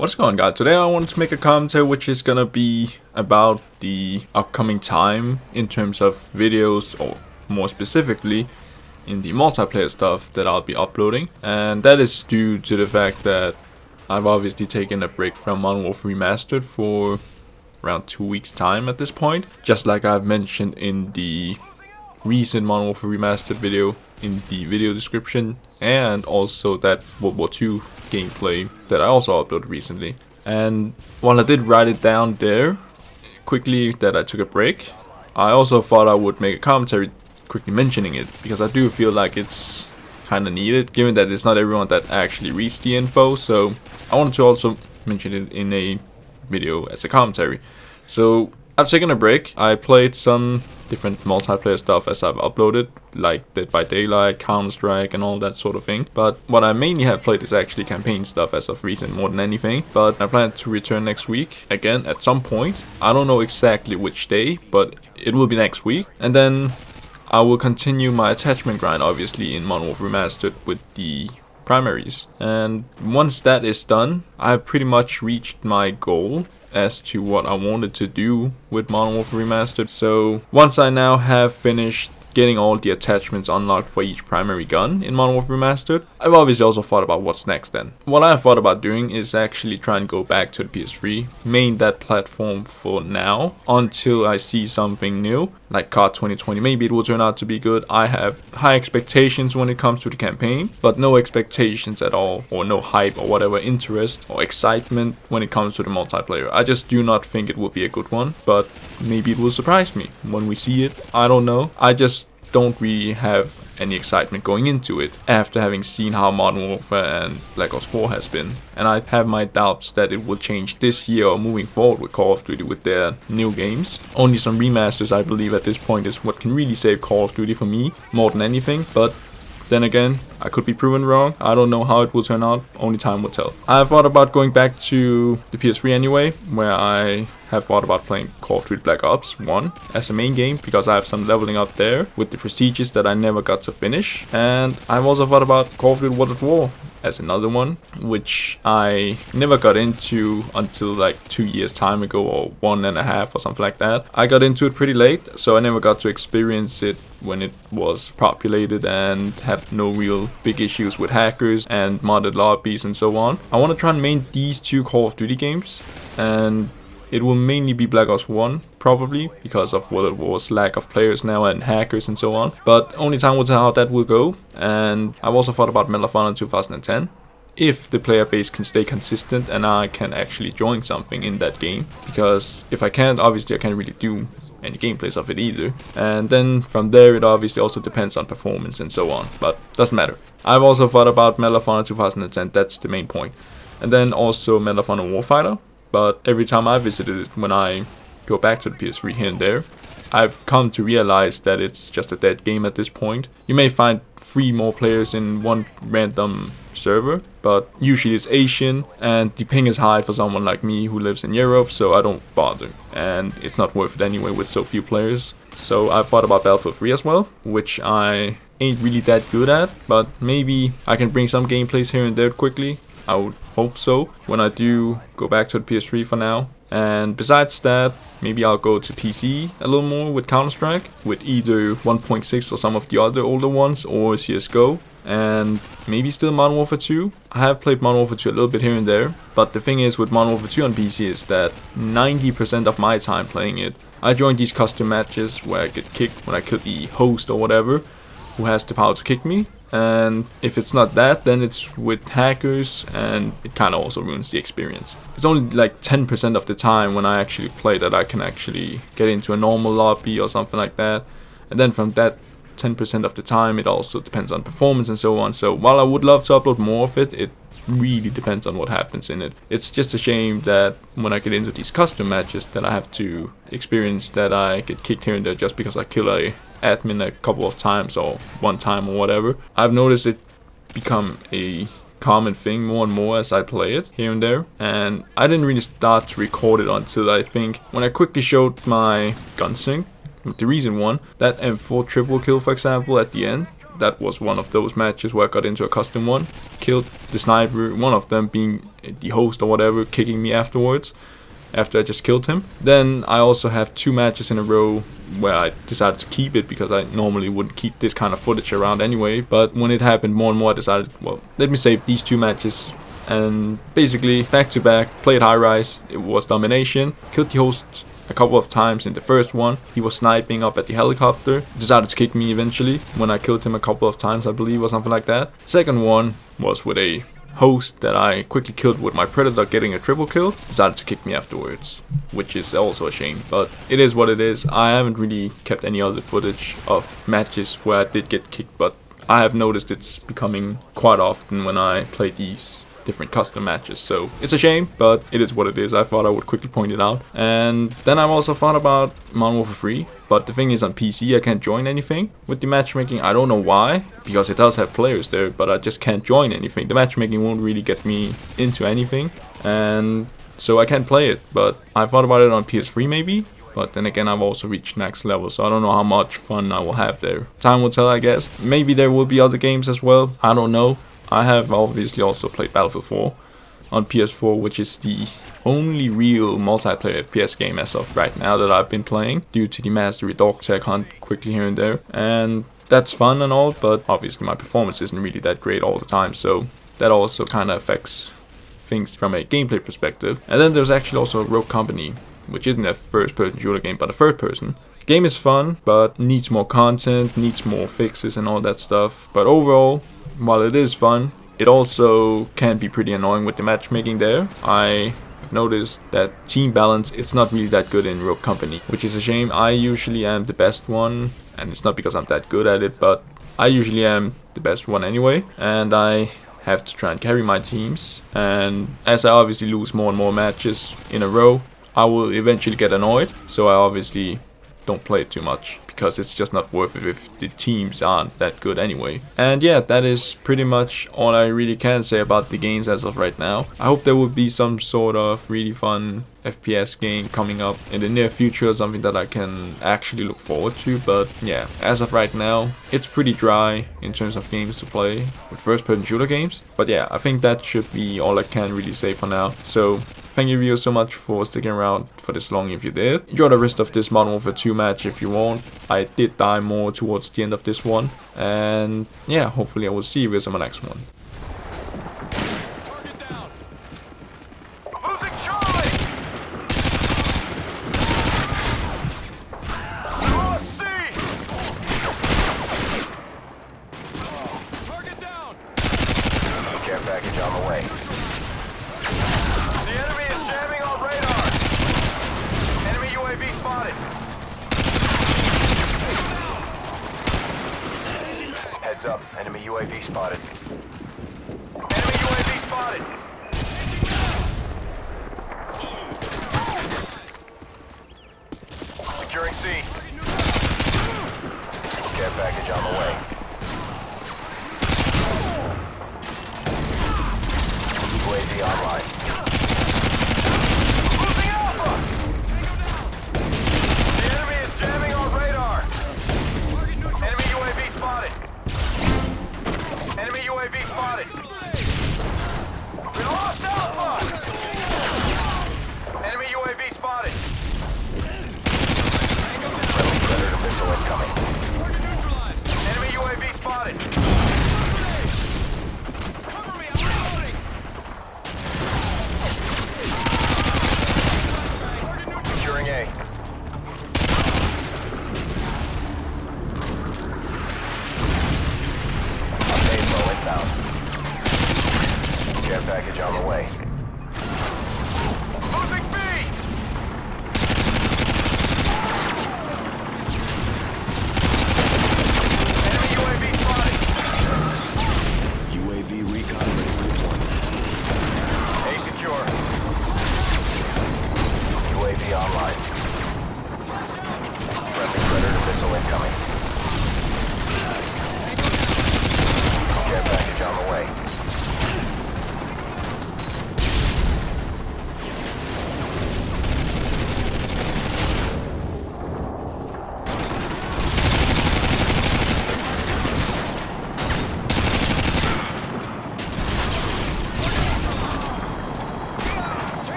What's going on, guys? Today I wanted to make a commentary which is gonna be about the upcoming time in terms of videos, or more specifically in the multiplayer stuff that I'll be uploading. And that is due to the fact that I've obviously taken a break from Modern Warfare Remastered for around 2 weeks time at this point. Just like I've mentioned in the recent Modern Warfare Remastered video in the video description, and also that World War II gameplay that I also uploaded recently. And while I did write it down there quickly that I took a break, I also thought I would make a commentary quickly mentioning it, because I do feel like it's kind of needed, given that it's not everyone that actually reads the info. So I wanted to also mention it in a video as a commentary. So I've taken a break. I played some different multiplayer stuff as I've uploaded, like Dead by Daylight, Counter-Strike and all that sort of thing. But what I mainly have played is actually campaign stuff as of recent, more than anything. But I plan to return next week again at some point. I don't know exactly which day, but it will be next week. And then I will continue my attachment grind, obviously, in Modern Warfare Remastered with the primaries. And once that is done, I've pretty much reached my goal as to what I wanted to do with Modern Warfare Remastered. So once I now have finished getting all the attachments unlocked for each primary gun in Modern Warfare Remastered, I've obviously also thought about what's next then. What I thought about doing is actually try and go back to the PS3, main that platform for now, until I see something new, like COD 2020. Maybe it will turn out to be good. I have high expectations when it comes to the campaign, but no expectations at all, or no hype or whatever interest or excitement when it comes to the multiplayer. I just do not think it will be a good one, but maybe it will surprise me when we see it. I don't know. I just don't really have any excitement going into it after having seen how Modern Warfare and Black Ops 4 has been. And I have my doubts that it will change this year or moving forward with Call of Duty with their new games. Only some remasters, I believe, at this point is what can really save Call of Duty for me more than anything. But then again, I could be proven wrong. I don't know how it will turn out. Only time will tell. I thought about going back to the PS3 anyway, where I have thought about playing Call of Duty Black Ops 1 as a main game, because I have some leveling up there with the prestiges that I never got to finish. And I've also thought about Call of Duty World at War as another one, which I never got into until like 2 years time ago, or 1.5 or something like that. I got into it pretty late, so I never got to experience it when it was populated and had no real big issues with hackers and modded lobbies and so on. I want to try and main these two Call of Duty games, and it will mainly be Black Ops 1, probably, because of World at War's lack of players now and hackers and so on. But only time will tell how that will go. And I've also thought about Medal of Honor 2010. If the player base can stay consistent and I can actually join something in that game. Because if I can't, obviously I can't really do any gameplays of it either. And then from there it obviously also depends on performance and so on. But doesn't matter. I've also thought about Medal of Honor 2010, that's the main point. And then also Medal of Honor Warfighter. But every time I visited it, when I go back to the PS3 here and there, I've come to realize that it's just a dead game at this point. You may find 3 more players in one random server, but usually it's Asian, and the ping is high for someone like me who lives in Europe, so I don't bother. And it's not worth it anyway with so few players. So I've thought about Battlefield 3 as well, which I ain't really that good at, but maybe I can bring some gameplays here and there quickly. I would hope so when I do go back to the PS3 for now. And besides that, maybe I'll go to PC a little more with Counter-Strike, with either 1.6 or some of the other older ones, or CSGO, and maybe still Modern Warfare 2. I have played Modern Warfare 2 a little bit here and there, but the thing is with Modern Warfare 2 on PC is that 90% of my time playing it, I join these custom matches where I get kicked when I kill the host or whatever, who has the power to kick me. And if it's not that, then it's with hackers, and it kind of also ruins the experience. It's only like 10% of the time when I actually play that I can actually get into a normal lobby or something like that. And then from that 10% of the time, it also depends on performance and so on. So while I would love to upload more of it, it really depends on what happens in it. It's just a shame that when I get into these custom matches that I have to experience that I get kicked here and there just because I kill a admin a couple of times or one time or whatever. I've noticed it become a common thing more and more as I play it here and there, and I didn't really start to record it until I think when I quickly showed my gun sync with the recent one, that M4 triple kill for example at the end, that was one of those matches where I got into a custom one, killed the sniper, one of them being the host or whatever, kicking me afterwards, after I just killed him. Then I also have 2 matches in a row where I decided to keep it, because I normally wouldn't keep this kind of footage around anyway, but when it happened more and more, I decided, well, let me save these 2 matches. And basically, back to back, played high rise. It was Domination, killed the host a couple of times in the first one. He was sniping up at the helicopter, decided to kick me eventually when I killed him a couple of times, I believe, or something like that. Second one was with a host that I quickly killed with my Predator, getting a triple kill, decided to kick me afterwards, which is also a shame, but it is what it is. I haven't really kept any other footage of matches where I did get kicked, but I have noticed it's becoming quite often when I play these different custom matches, so it's a shame, but it is what it is. I thought I would quickly point it out. And then I've also thought about Modern Warfare 3, but the thing is, on PC I can't join anything with the matchmaking. I don't know why, because it does have players there, but I just can't join anything. The matchmaking won't really get me into anything, and so I can't play it. But I thought about it on PS3 maybe, but then again, I've also reached max level, so I don't know how much fun I will have there. Time will tell, I guess. Maybe there will be other games as well, I don't know. I have obviously also played Battlefield 4 on PS4, which is the only real multiplayer FPS game as of right now that I've been playing, due to the mastery dog tag hunt quickly here and there. And that's fun and all, but obviously my performance isn't really that great all the time, so that also kind of affects things from a gameplay perspective. And then there's actually also Rogue Company, which isn't a first-person shooter game, but a third-person. Game is fun, but needs more content, needs more fixes and all that stuff. But overall, while it is fun, it also can be pretty annoying with the matchmaking there. I noticed that team balance, it's not really that good in Rogue Company, which is a shame. I usually am the best one, and it's not because I'm that good at it, but I usually am the best one anyway, and I have to try and carry my teams. And as I obviously lose more and more matches in a row, I will eventually get annoyed, so I obviously don't play it too much, because it's just not worth it if the teams aren't that good anyway. And yeah, that is pretty much all I really can say about the games as of right now. I hope there will be some sort of really fun FPS game coming up in the near future, something that I can actually look forward to. But yeah, as of right now, it's pretty dry in terms of games to play with first-person shooter games. But yeah, I think that should be all I can really say for now. So thank you viewers so much for sticking around for this long if you did. Enjoy the rest of this Modern Warfare 2 match if you want. I did die more towards the end of this one. And yeah, hopefully I will see you guys on my next one. Care package on the way. The enemy is jamming on radar. Enemy UAV spotted. Heads up, enemy UAV spotted. Enemy UAV spotted. Securing C. Care package on the way. UAV online. Losing Alpha! The enemy is jamming on radar. Enemy UAV spotted. Enemy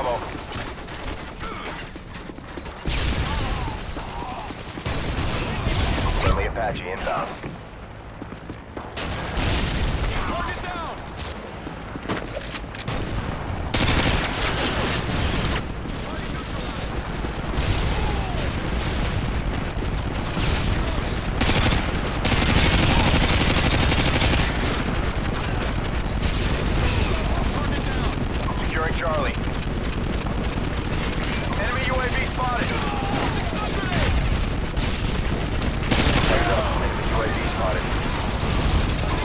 Bravo. Friendly Apache inbound. Target down. Securing Charlie. Enemy UAV spotted. Heads up, enemy UAV spotted.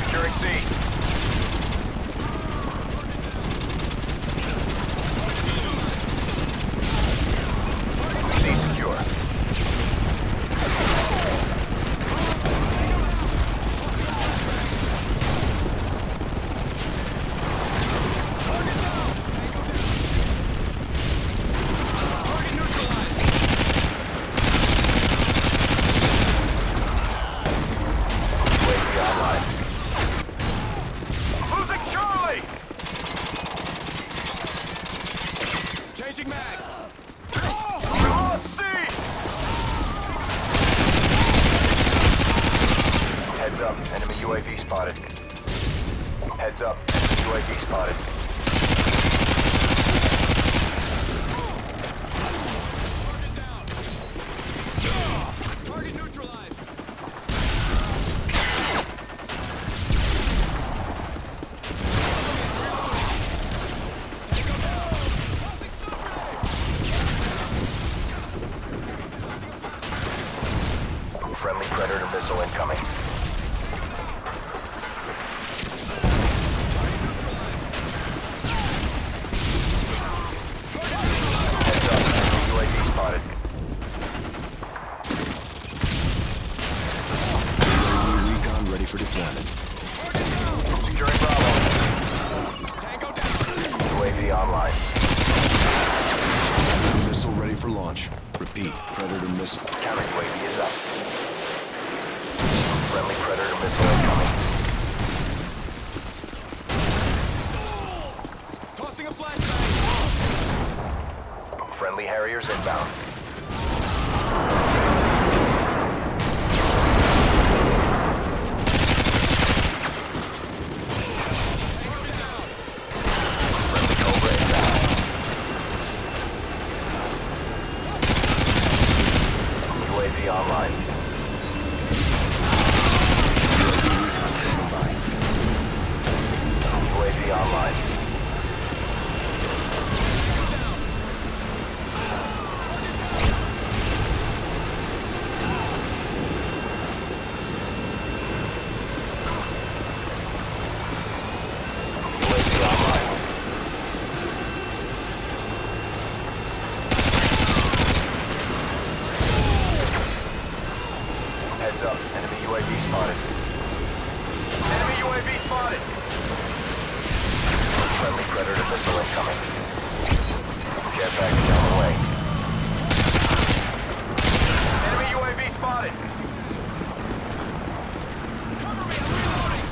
Securing C. C secure. Changing mag! Heads up, enemy UAV spotted. Heads up, enemy UAV spotted. Target neutralized. Friendly Predator missile incoming. Heads up, enemy UAV spotted. Recon ready for deployment. Securing Bravo. Tango down. UAV online. Missile ready for launch. Repeat, Predator missile. Counter UAV is up. Friendly Predator missile incoming. Tossing a flashbang. Friendly Harriers inbound. Friendly Cobra inbound. UAV online. UAV online. UAV online. Heads up, enemy UAV spotted. Enemy UAV spotted! Friendly Predator missile incoming. Care package on the way. Enemy UAV spotted! Cover me, I'm reloading!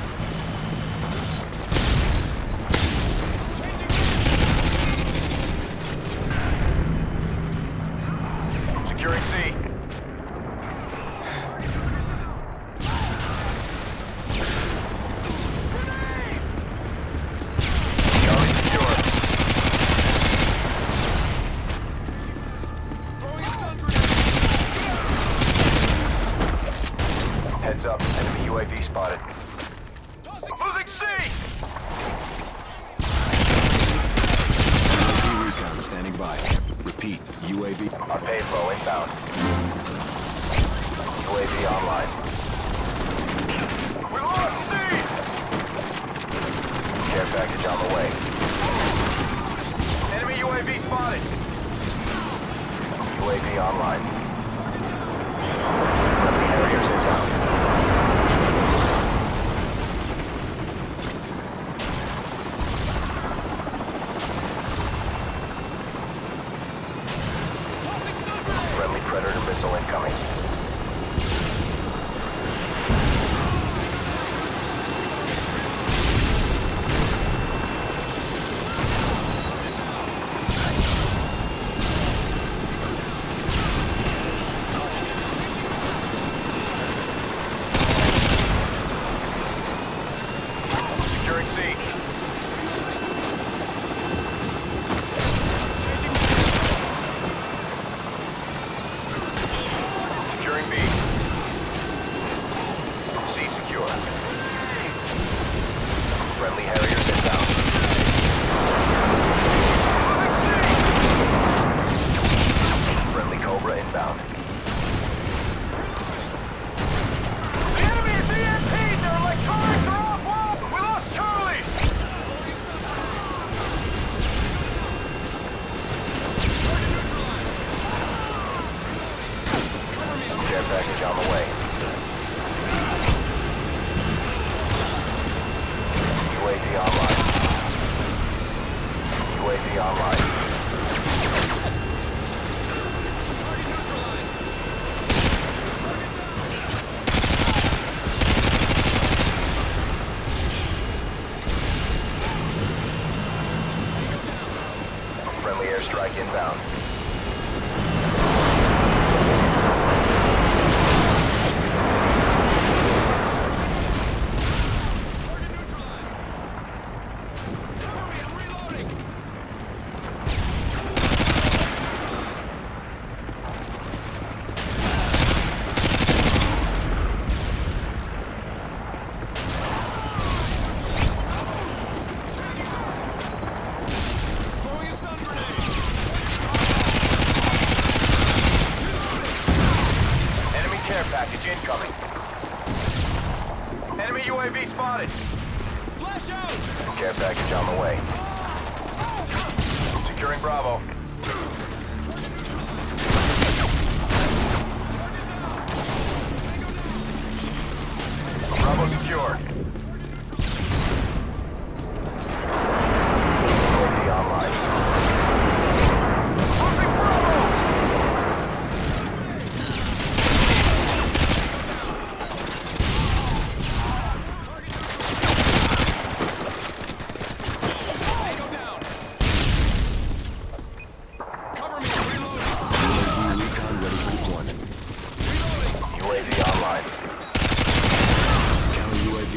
Securing C. Charlie secure. Throwing a stun grenade. Heads up, enemy UAV spotted. Losing C! UAV recon standing by. Repeat, UAV. On payload inbound. UAV online. We lost C! Care package on the way. Enemy UAV spotted. UAV online. Friendly Harriers in town. Friendly Predator missile incoming. package on the way. UAV online. UAV online. Friendly airstrike inbound. Care package incoming. Enemy UAV spotted. Flash out! Care package on the way. Securing Bravo. Bravo secure. UAV online. Moving Bravo!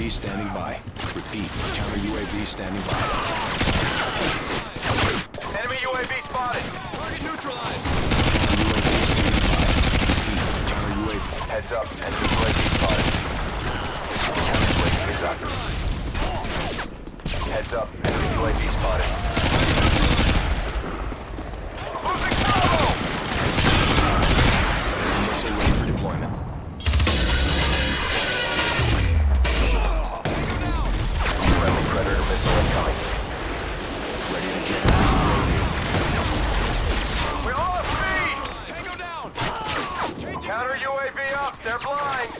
Standing by. Repeat. Counter UAV standing by. Enemy UAV spotted. Target neutralized. Counter UAV. Heads up. Enemy UAV spotted. Counter UAV is up. Heads up. Enemy UAV spotted. Moving Bravo! Missile ready for deployment. Predator missile incoming. Ready to jet. We all have speed! Tango down! Counter UAV up! They're blind!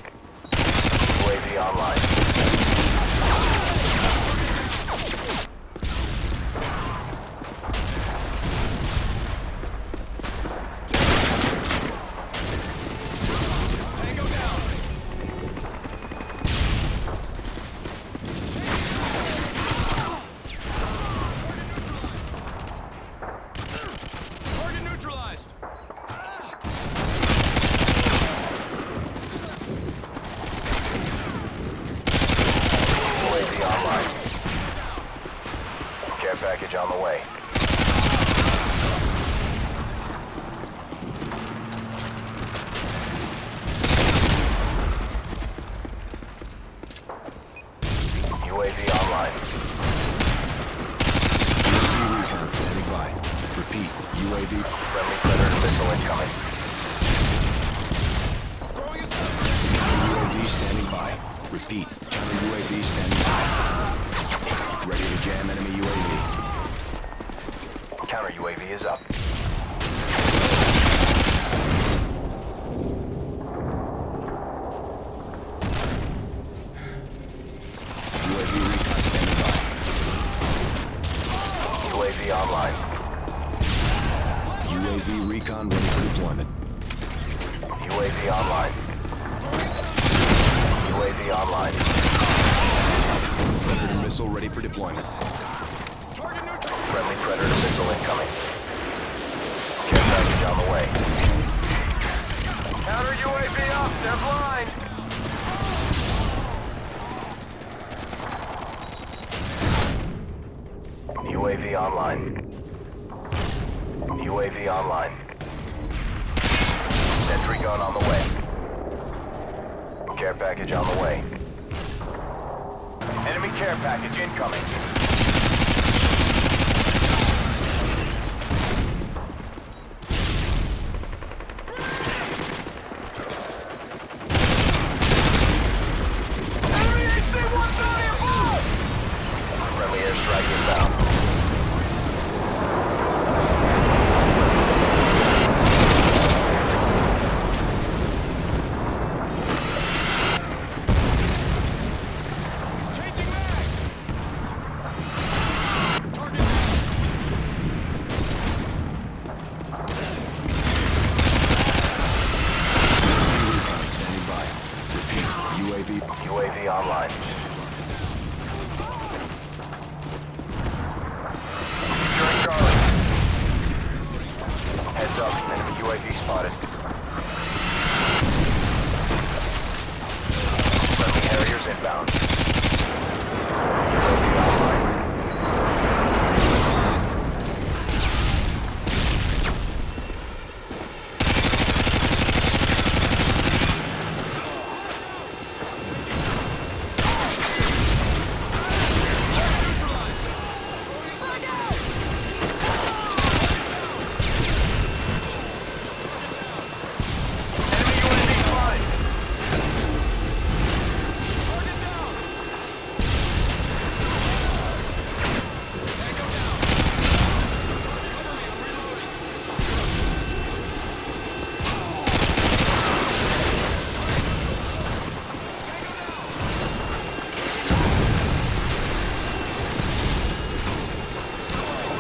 UAV online. Tango down! Neutralized. UAV online. Care package on the way. UAV online. UAV recon standing by. Repeat. UAV. Friendly Predator missile incoming. UAV standing by. Repeat. Counter UAV standing by. Ready to jam enemy UAV. Counter UAV is up. UAV recon standing by. UAV online. UAV recon ready for deployment. UAV online. UAV online. Predator missile ready for deployment. Friendly Predator missile incoming. Care package on the way. Counter UAV up! They're blind! UAV online. UAV online. Sentry gun on the way. Care package on the way. Enemy care package incoming. Enemy AC-130 above! Friendly airstrike inbound. spotted. Friendly Harriers inbound.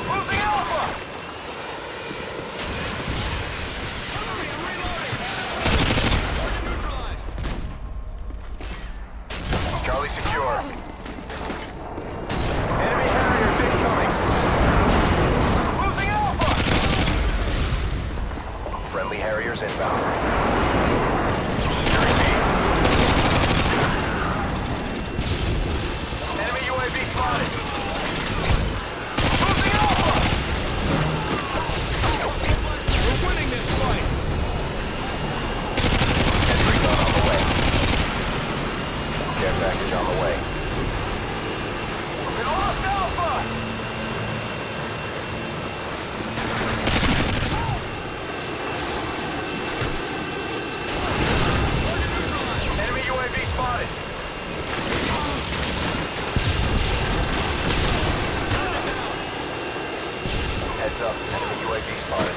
UAV online. Charlie secure. Enemy Harriers incoming. Losing Alpha! Friendly Harriers inbound. Securing B. Enemy UAV spotted. Losing Alpha! We're winning this fight! Entry gun on the way. Care package on the way. We lost Alpha! Enemy UAV spotted. Heads up, enemy UAV spotted.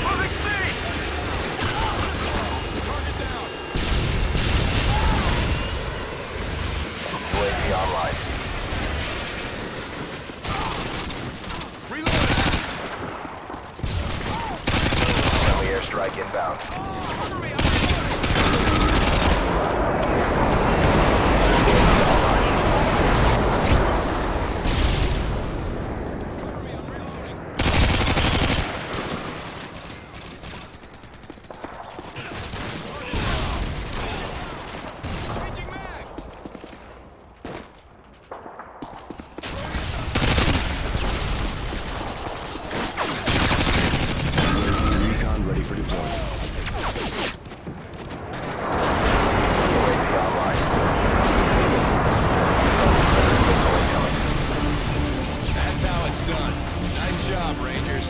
Losing C! Target down. UAV online. Reload! Friendly airstrike inbound. Recon ready for deployment. UAV online. Missile incoming. That's how it's done. Nice job, Rangers.